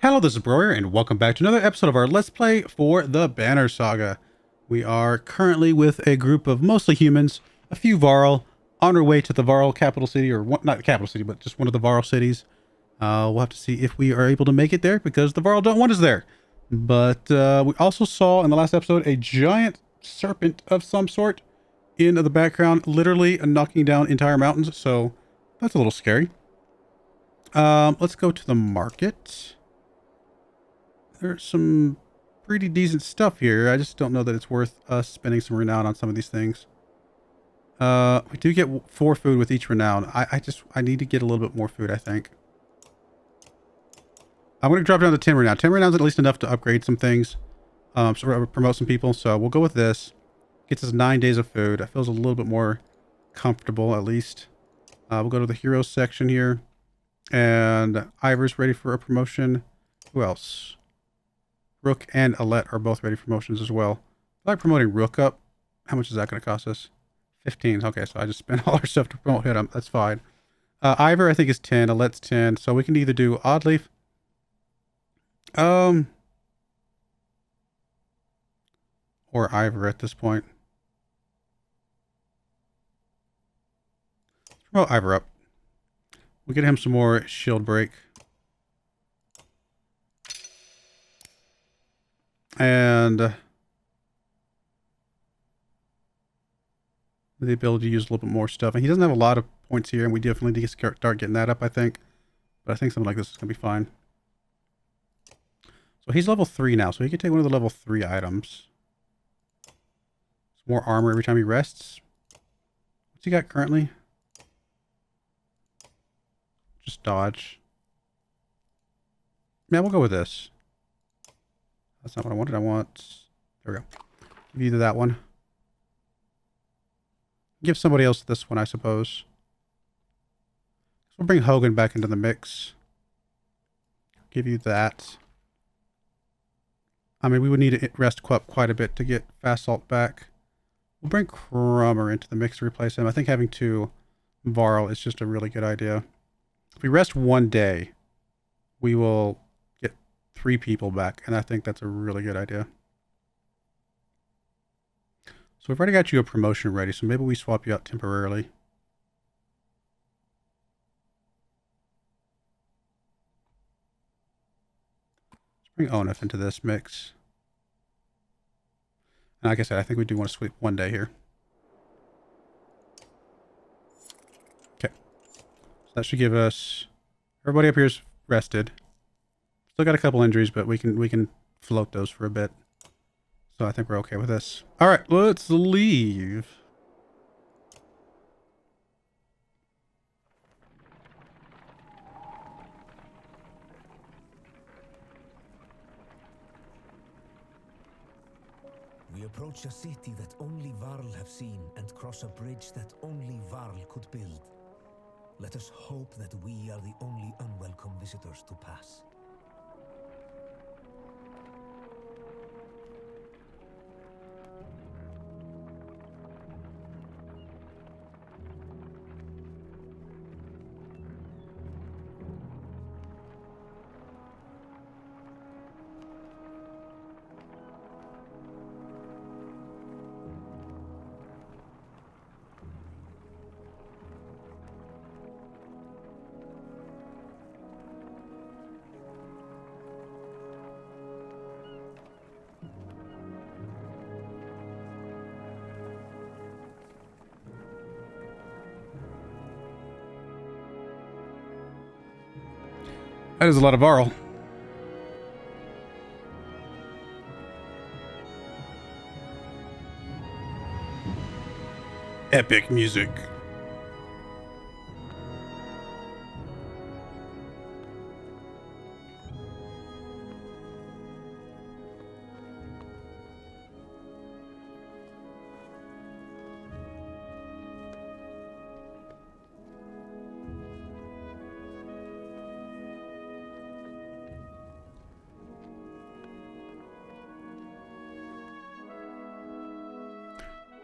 Hello, this is Broyar, and welcome back to another episode of our Let's Play for the Banner Saga. We are currently with a group of mostly humans, a few Varl, on our way to the Varl capital city, or one, not the capital city, but just one of the Varl cities. We'll have to see if we are able to make it there, because the Varl don't want us there. But we also saw in the last episode a giant serpent of some sort in the background, literally knocking down entire mountains, so that's a little scary. Let's go to the market. There's some pretty decent stuff here. I just don't know that it's worth us spending some renown on some of these things. We do get 4 food with each renown. I need to get a little bit more food, I think. I'm going to drop down to 10 renown. 10 renown is at least enough to upgrade some things. So promote some people. So we'll go with this. Gets us 9 days of food. It feels a little bit more comfortable, at least. We'll go to the heroes section here. And Ivor's ready for a promotion. Who else? Rook and Alette are both ready for promotions as well. I like promoting Rook up. How much is that going to cost us? 15. Okay, so I just spent all our stuff to promote him. That's fine. Ivor, I think, is 10. Alette's 10. So we can either do Oddleaf. Or Ivor at this point. Let's promote Ivor up. We'll get him some more shield break. And the ability to use a little bit more stuff. And he doesn't have a lot of points here, and we definitely need to start getting that up, I think. But I think something like this is going to be fine. So he's level 3 now, so he can take one of the level 3 items. Some more armor every time he rests. What's he got currently? Just dodge. Yeah, we'll go with this. That's not what I wanted. I want... There we go. Give either that one. Give somebody else this one, I suppose. So we'll bring Hogan back into the mix. Give you that. I mean, we would need to rest quite a bit to get Fast Salt back. We'll bring Crummer into the mix to replace him. I think having 2 Varl is just a really good idea. If we rest 1 day, we will... 3 people back, and I think that's a really good idea. So we've already got you a promotion ready, so maybe we swap you out temporarily. Let's bring Onif into this mix. And like I said, I think we do want to sweep 1 day here. Okay. So that should give us... Everybody up here is rested. Still got a couple injuries, but we can float those for a bit. So I think we're okay with this. All right, let's leave. We approach a city that only Varl have seen and cross a bridge that only Varl could build. Let us hope that we are the only unwelcome visitors to pass. That is a lot of Varl. Epic music.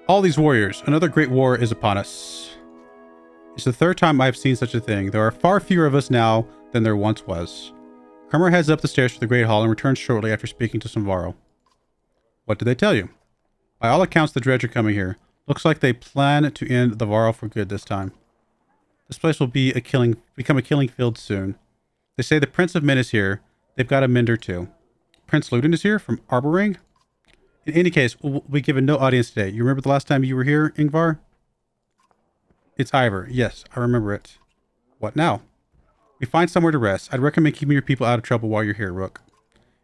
All these warriors, another great war is upon us. It's the 3rd time I've seen such a thing. There are far fewer of us now than there once was. Kermer heads up the stairs to the Great Hall and returns shortly after speaking to some Varl. What did they tell you? By all accounts, the Dredge are coming here. Looks like they plan to end the Varl for good this time. This place will become a killing field soon. They say the Prince of Men is here. They've got a Mender too. Prince Luden is here from Arboring? In any case, we'll be given no audience today. You remember the last time you were here, Ingvar? It's Ivor. Yes, I remember it. What now? We find somewhere to rest. I'd recommend keeping your people out of trouble while you're here, Rook.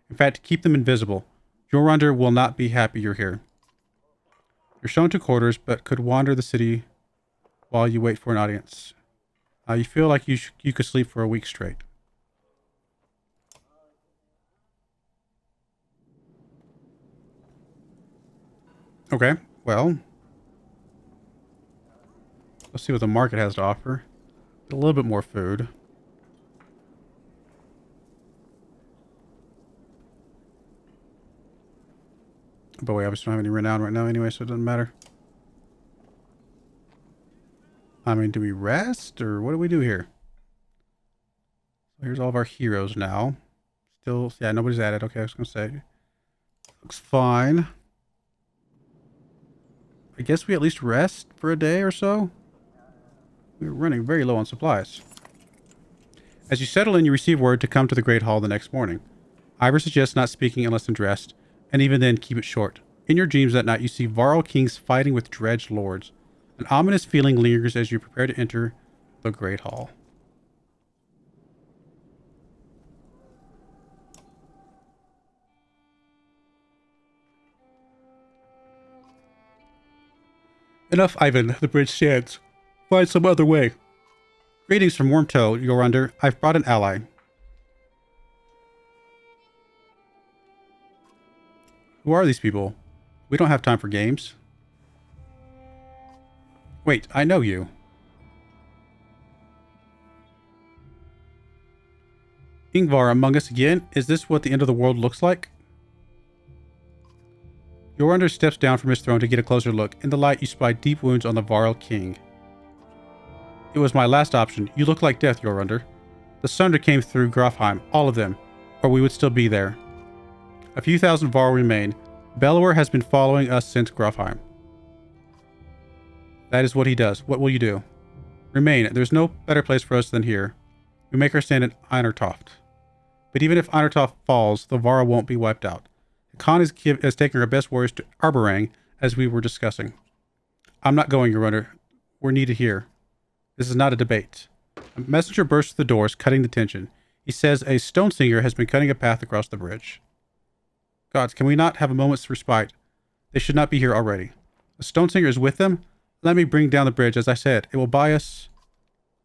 In fact, keep them invisible. Jorundir will not be happy you're here. You're shown to quarters, but could wander the city while you wait for an audience. You feel like you could sleep for a week straight. Okay, well. Let's see what the market has to offer. A little bit more food. But we obviously don't have any renown right now anyway, so it doesn't matter. I mean, do we rest or what do we do here? Here's all of our heroes now. Still, yeah, nobody's added. Okay, I was going to say. Looks fine. I guess we at least rest for a day or so. We're running very low on supplies. As you settle in, you receive word to come to the Great Hall the next morning. Ivor suggests not speaking unless addressed, and even then keep it short. In your dreams that night, you see Varl kings fighting with Dredge lords. An ominous feeling lingers as you prepare to enter the Great Hall. Enough, Ivan. The bridge stands. Find some other way. Greetings from Wormtoe, Jorundir. I've brought an ally. Who are these people? We don't have time for games. Wait, I know you. Ingvar among us again? Is this what the end of the world looks like? Jorundir steps down from his throne to get a closer look. In the light, you spy deep wounds on the Varl king. It was my last option. You look like death, Jorundir. The Sunder came through Grofheim, all of them, or we would still be there. A few thousand Varl remain. Bellower has been following us since Grofheim. That is what he does. What will you do? Remain. There's no better place for us than here. We make our stand at Einertoft. But even if Einertoft falls, the Varl won't be wiped out. Khan is taking our best warriors to Arborang, as we were discussing. I'm not going, Jorundir. We're needed here. This is not a debate. A messenger bursts through the doors, cutting the tension. He says a stone singer has been cutting a path across the bridge. Gods, can we not have a moment's respite? They should not be here already. The stone singer is with them? Let me bring down the bridge, as I said. It will buy us...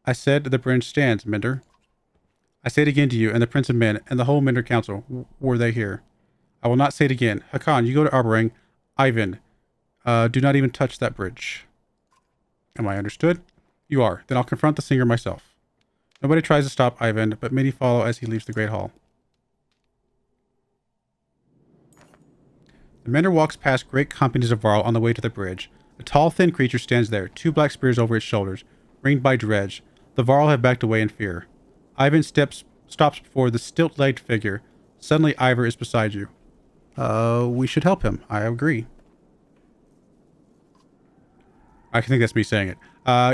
I said the bridge stands, Mender. I say it again to you, and the Prince of Men, and the whole Mender Council. Were they here? I will not say it again. Hakan, you go to Arborang. Ivan, do not even touch that bridge. Am I understood? You are. Then I'll confront the singer myself. Nobody tries to stop Ivan, but many follow as he leaves the Great Hall. The Mender walks past great companies of Varl on the way to the bridge. A tall, thin creature stands there, two black spears over its shoulders, ringed by Dredge. The Varl have backed away in fear. Ivan stops before the stilt-legged figure. Suddenly, Ivor is beside you. We should help him. I agree. I think that's me saying it.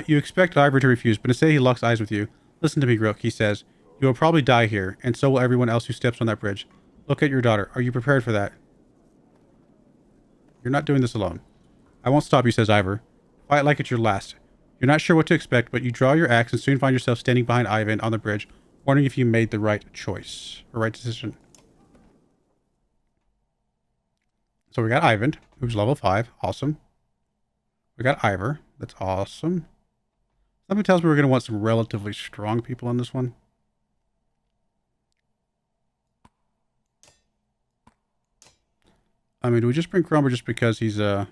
You expect Ivor to refuse, but instead he locks eyes with you. Listen to me, Rook, he says. You will probably die here, and so will everyone else who steps on that bridge. Look at your daughter. Are you prepared for that? You're not doing this alone. I won't stop you, says Ivor. Fight like it's your last. You're not sure what to expect, but you draw your axe and soon find yourself standing behind Ivan on the bridge, wondering if you made the right choice, or right decision. So we got Ivan, who's level 5. Awesome. We got Ivor. That's awesome. Something tells me we're going to want some relatively strong people on this one. I mean, do we just bring Crumber just because he's a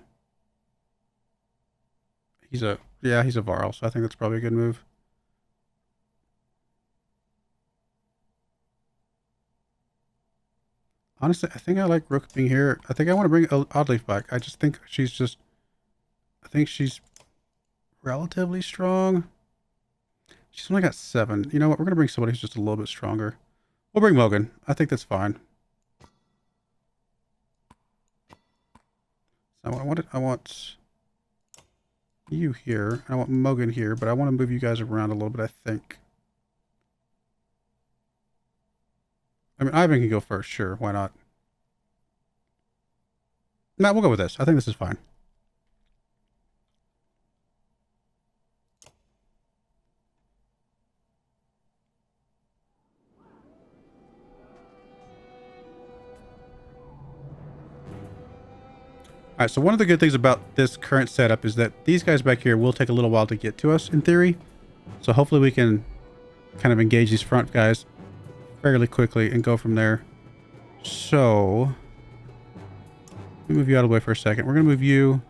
Varl, so I think that's probably a good move. Honestly, I think I like Rook being here. I think I want to bring Oddleaf back. I think she's relatively strong. She's only got 7. You know what? We're going to bring somebody who's just a little bit stronger. We'll bring Mogan. I think that's fine. So I want you here. I want Mogan here, but I want to move you guys around a little bit, I think. I mean, Ivan can go first. Sure, why not? No, we'll go with this. I think this is fine. All right, so one of the good things about this current setup is that these guys back here will take a little while to get to us, in theory. So hopefully we can kind of engage these front guys fairly quickly and go from there. So, let me move you out of the way for a second. We're going to move you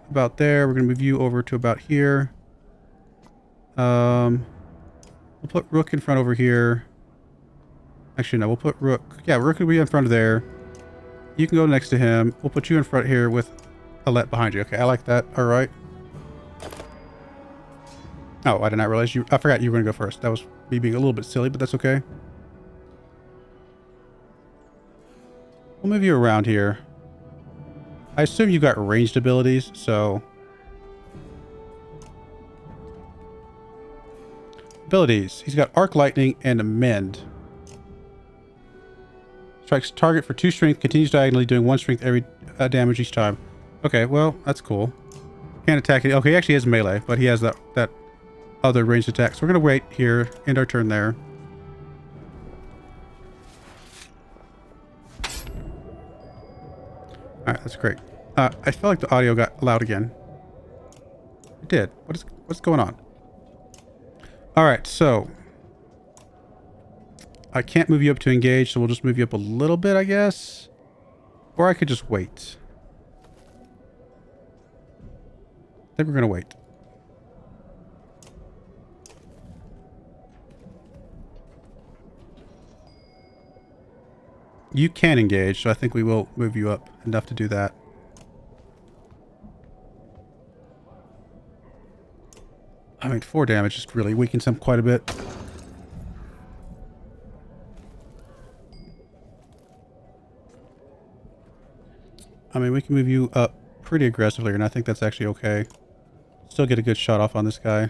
about there. We're going to move you over to about here. We'll put Rook in front over here. Actually, no, we'll put Rook. Yeah, Rook will be in front of there. You can go next to him. We'll put you in front here with Alette behind you. Okay, I like that. All right. Oh, I did not realize you... I forgot you were going to go first. That was me being a little bit silly, but that's okay. We'll move you around here. I assume you've got ranged abilities, so... Abilities. He's got Arc Lightning and Mend. Strikes target for 2 strength, continues diagonally, doing 1 strength every damage each time. Okay, well, that's cool. Can't attack it. Okay, he actually has melee, but he has that other ranged attack. So we're going to wait here, end our turn there. Alright, that's great. I felt like the audio got loud again. It did. What's going on? Alright, so... I can't move you up to engage, so we'll just move you up a little bit, I guess. Or I could just wait. I think we're going to wait. You can engage, so I think we will move you up enough to do that. I mean, 4 damage just really weakens him quite a bit. I mean, we can move you up pretty aggressively, and I think that's actually okay. Still get a good shot off on this guy.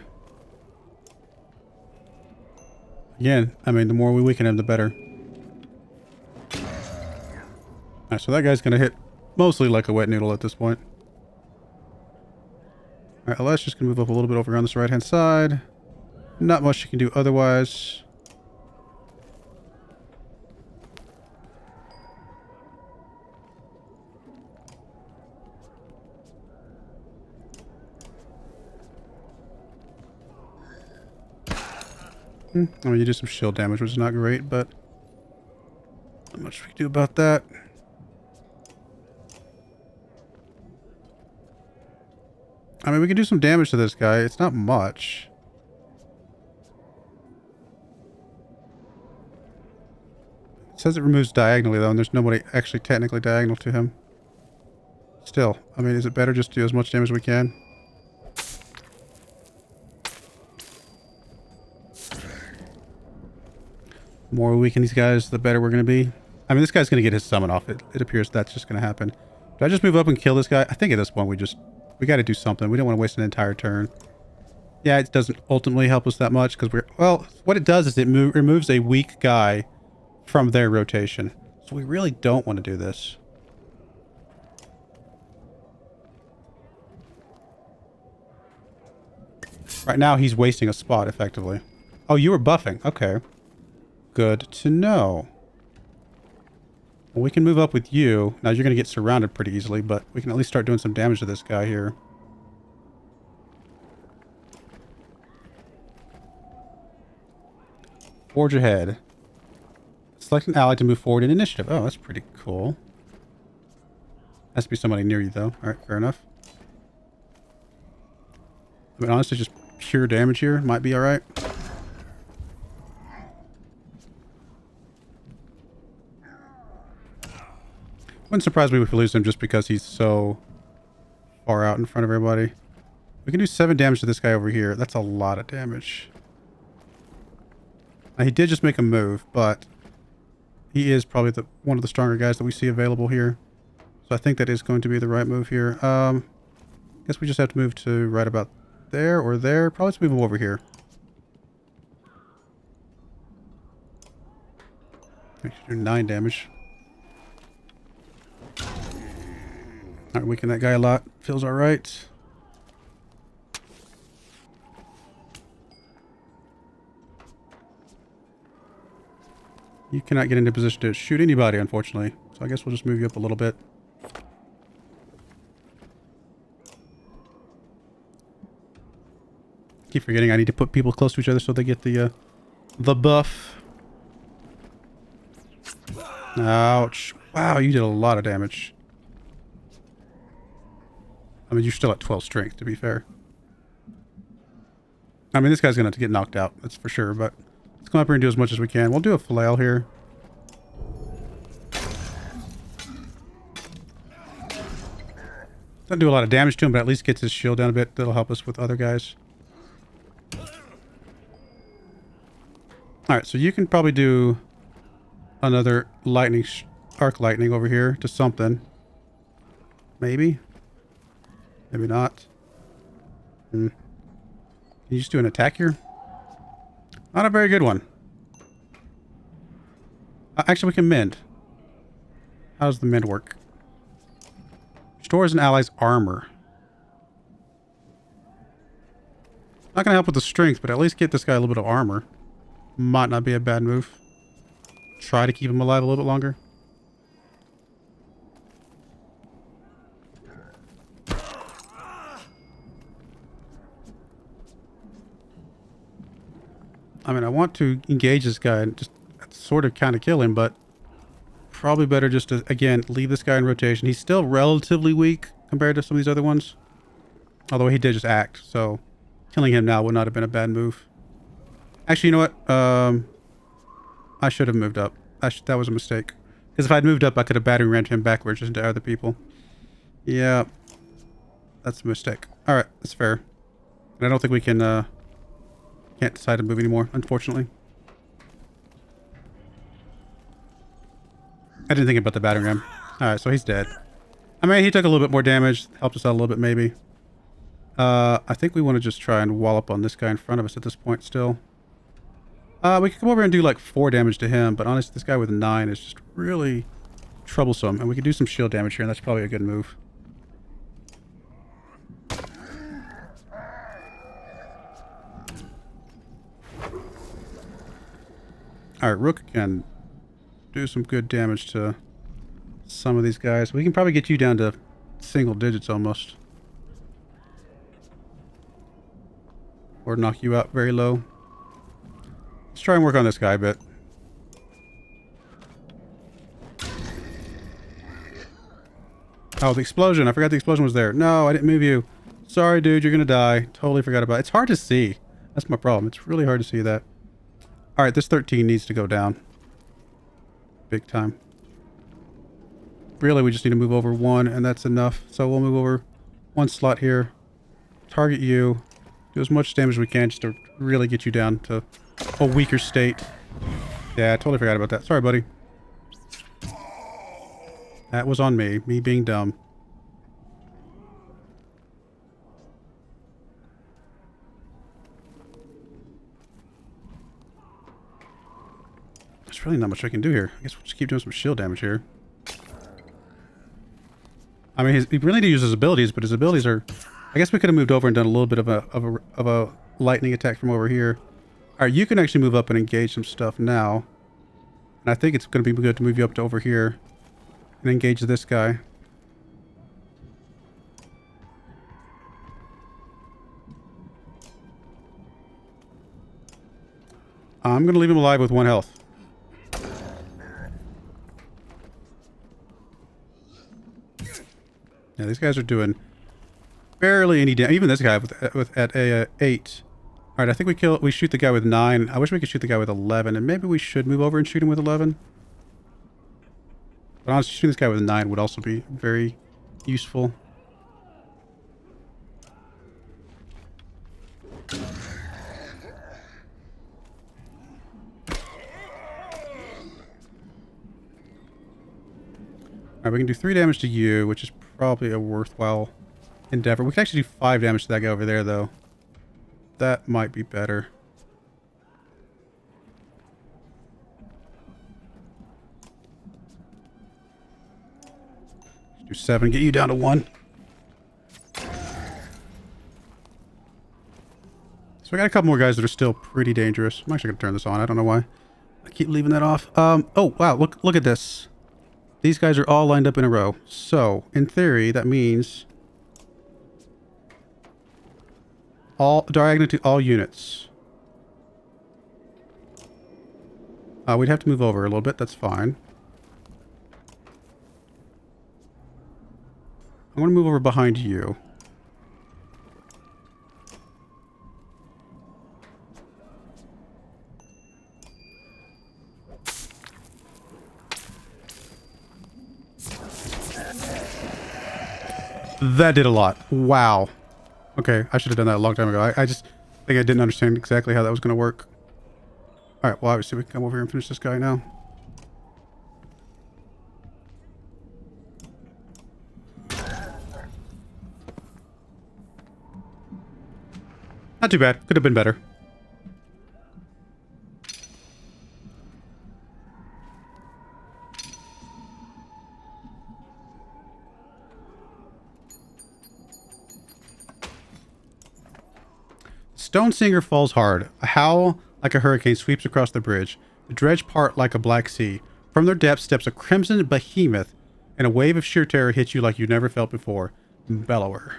Again, I mean, the more we weaken him, the better. Alright, so that guy's going to hit mostly like a wet noodle at this point. Alright, Alet's just going to move up a little bit over on this right-hand side. Not much you can do otherwise. I mean, you do some shield damage, which is not great, but not much we can do about that. I mean, we can do some damage to this guy. It's not much. It says it removes diagonally, though, and there's nobody actually technically diagonal to him. Still, I mean, is it better just to do as much damage as we can? The more we weaken these guys, the better we're going to be. I mean, this guy's going to get his summon off. It appears that's just going to happen. Do I just move up and kill this guy? I think at this point we got to do something. We don't want to waste an entire turn. Yeah, it doesn't ultimately help us that much because well, what it does is it removes a weak guy from their rotation. So we really don't want to do this. Right now he's wasting a spot effectively. Oh, you were buffing. Okay. Good to know. Well, we can move up with you. Now, you're going to get surrounded pretty easily, but we can at least start doing some damage to this guy here. Forge ahead. Select an ally to move forward in initiative. Oh, that's pretty cool. Has to be somebody near you, though. All right, fair enough. I mean, honestly, just pure damage here might be all right. Wouldn't surprise me if we lose him just because he's so far out in front of everybody. We can do 7 damage to this guy over here. That's a lot of damage. Now, he did just make a move, but he is probably one of the stronger guys that we see available here. So I think that is going to be the right move here. Guess we just have to move to right about there or there. Probably let's move him over here. We should do 9 damage. Alright, weaken that guy a lot. Feels alright. You cannot get into position to shoot anybody, unfortunately. So I guess we'll just move you up a little bit. Keep forgetting I need to put people close to each other so they get the buff. Ouch. Wow, you did a lot of damage. I mean, you're still at 12 strength, to be fair. I mean, this guy's going to get knocked out, that's for sure, but let's come up here and do as much as we can. We'll do a flail here. Doesn't do a lot of damage to him, but at least gets his shield down a bit. That'll help us with other guys. Alright, so you can probably do another lightning, arc lightning over here to something. Maybe. Maybe not. Can you just do an attack here? Not a very good one. Actually, we can mend. How does the mend work? Restores an ally's armor. Not gonna help with the strength, but at least get this guy a little bit of armor. Might not be a bad move. Try to keep him alive a little bit longer. I mean, I want to engage this guy and just sort of kind of kill him, but probably better just to, again, leave this guy in rotation. He's still relatively weak compared to some of these other ones. Although he did just act, so killing him now would not have been a bad move. Actually, you know what? I should have moved up. That was a mistake. Because if I'd moved up, I could have battery rammed him backwards into other people. Yeah. That's a mistake. Alright, that's fair. And I don't think we can, can't decide to move anymore, unfortunately. I didn't think about the battering ram. Alright, so he's dead. I mean, he took a little bit more damage. Helped us out a little bit, maybe. I think we want to just try and wallop on this guy in front of us at this point still. We could come over and do like 4 damage to him, but honestly, this guy with 9 is just really troublesome. And we could do some shield damage here, and that's probably a good move. Alright, Rook can do some good damage to some of these guys. We can probably get you down to single digits almost. Or knock you out very low. Let's try and work on this guy a bit. Oh, the explosion. I forgot the explosion was there. No, I didn't move you. Sorry, dude. You're going to die. Totally forgot about it. It's hard to see. That's my problem. It's really hard to see that. Alright, this 13 needs to go down. Big time. Really, we just need to move over 1, and that's enough. So we'll move over 1 slot here. Target you. Do as much damage as we can just to really get you down to a weaker state. Yeah, I totally forgot about that. Sorry, buddy. That was on me. Me being dumb. There's really not much I can do here. I guess we'll just keep doing some shield damage here. I mean, he really did use his abilities, but his abilities are... I guess we could have moved over and done a little bit of a lightning attack from over here. Alright, you can actually move up and engage some stuff now. And I think it's going to be good to move you up to over here. And engage this guy. I'm going to leave him alive with 1 health. Yeah, these guys are doing barely any damage. Even this guy at a 8. All right, I think we shoot the guy with 9. I wish we could shoot the guy with 11, and maybe we should move over and shoot him with 11. But honestly, shooting this guy with 9 would also be very useful. All right, we can do 3 damage to you, which is probably a worthwhile endeavor. We can actually do 5 damage to that guy over there, though. That might be better. Let's do 7, get you down to 1. So we got a couple more guys that are still pretty dangerous. I'm actually going to turn this on. I don't know why. I keep leaving that off. Oh, wow. Look at this. These guys are all lined up in a row. So, in theory, that means all diagonal to all units. We'd have to move over a little bit. That's fine. I'm going to move over behind you. That did a lot. Wow. Okay, I should have done that a long time ago. I just think I didn't understand exactly how that was going to work. Alright, well, obviously we can come over here and finish this guy now. Not too bad. Could have been better. Stone Singer falls hard. A howl like a hurricane sweeps across the bridge. The dredge part like a black sea. From their depths steps a crimson behemoth, and a wave of sheer terror hits you like you never felt before. Bellower.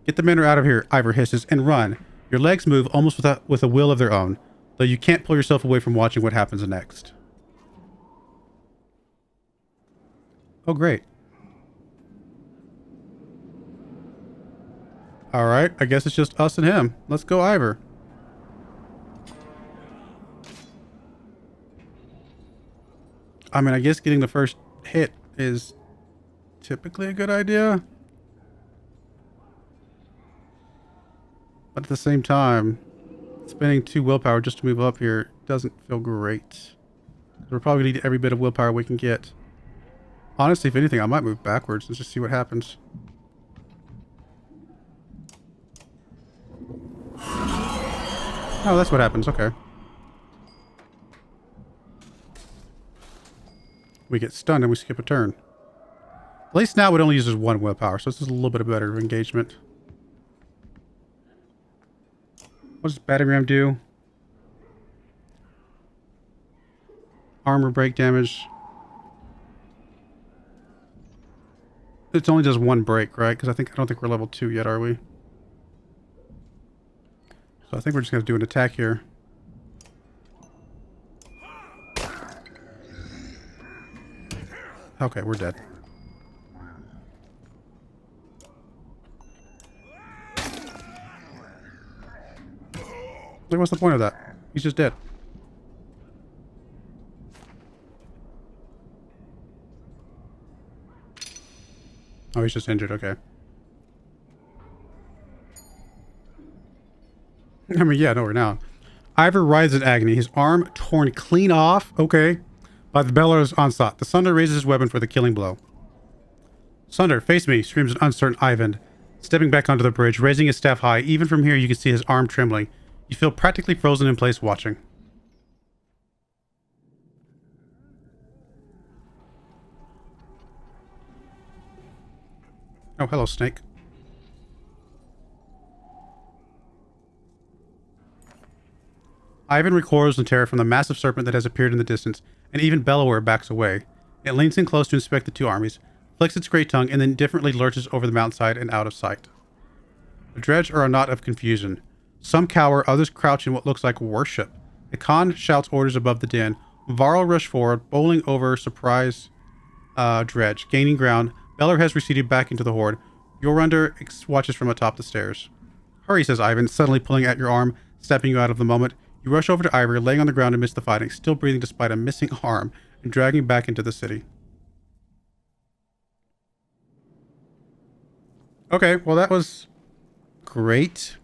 Get the men out of here, Ivor hisses, and run. Your legs move almost with a will of their own, though you can't pull yourself away from watching what happens next. Oh, great. Alright, I guess it's just us and him. Let's go, Ivor. I mean, I guess getting the first hit is typically a good idea. But at the same time, spending 2 willpower just to move up here doesn't feel great. We're probably going to need every bit of willpower we can get. Honestly, if anything, I might move backwards and just see what happens. Oh, that's what happens. Okay. We get stunned and we skip a turn. At least now it only uses 1 willpower, so this is a little bit better engagement. What does battering ram do? Armor break damage. It only does 1 break, right? Because I don't think we're level 2 yet, are we? So I think we're just going to do an attack here. Okay, we're dead. Like, what's the point of that? He's just dead. Oh, he's just injured. Okay. I mean, yeah, no, we're now. Ivor writhes in agony, his arm torn clean off, okay, by the bellows onslaught. The Sunder raises his weapon for the killing blow. Sunder, face me, screams an uncertain Ivan, stepping back onto the bridge, raising his staff high. Even from here, you can see his arm trembling. You feel practically frozen in place watching. Oh, hello, Snake. Ivan recoils in terror from the massive serpent that has appeared in the distance, and even Bellower backs away. It leans in close to inspect the 2 armies, flicks its great tongue, and then differently lurches over the mountainside and out of sight. The dredge are a knot of confusion. Some cower, others crouch in what looks like worship. The Khan shouts orders above the din. Varl rush forward, bowling over surprise dredge, gaining ground. Beller has receded back into the horde. Yorunder watches from atop the stairs. Hurry, says Ivan, suddenly pulling at your arm, snapping you out of the moment. You rush over to Ivor, laying on the ground amidst the fighting, still breathing despite a missing arm, and dragging back into the city. Okay, well that was great.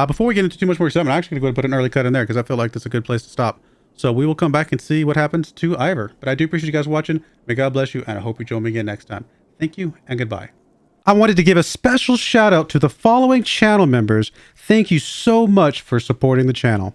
Before we get into too much more excitement, I'm actually going to go ahead and put an early cut in there because I feel like that's a good place to stop. So we will come back and see what happens to Ivor. But I do appreciate you guys watching. May God bless you, and I hope you join me again next time. Thank you, and goodbye. I wanted to give a special shout out to the following channel members. Thank you so much for supporting the channel.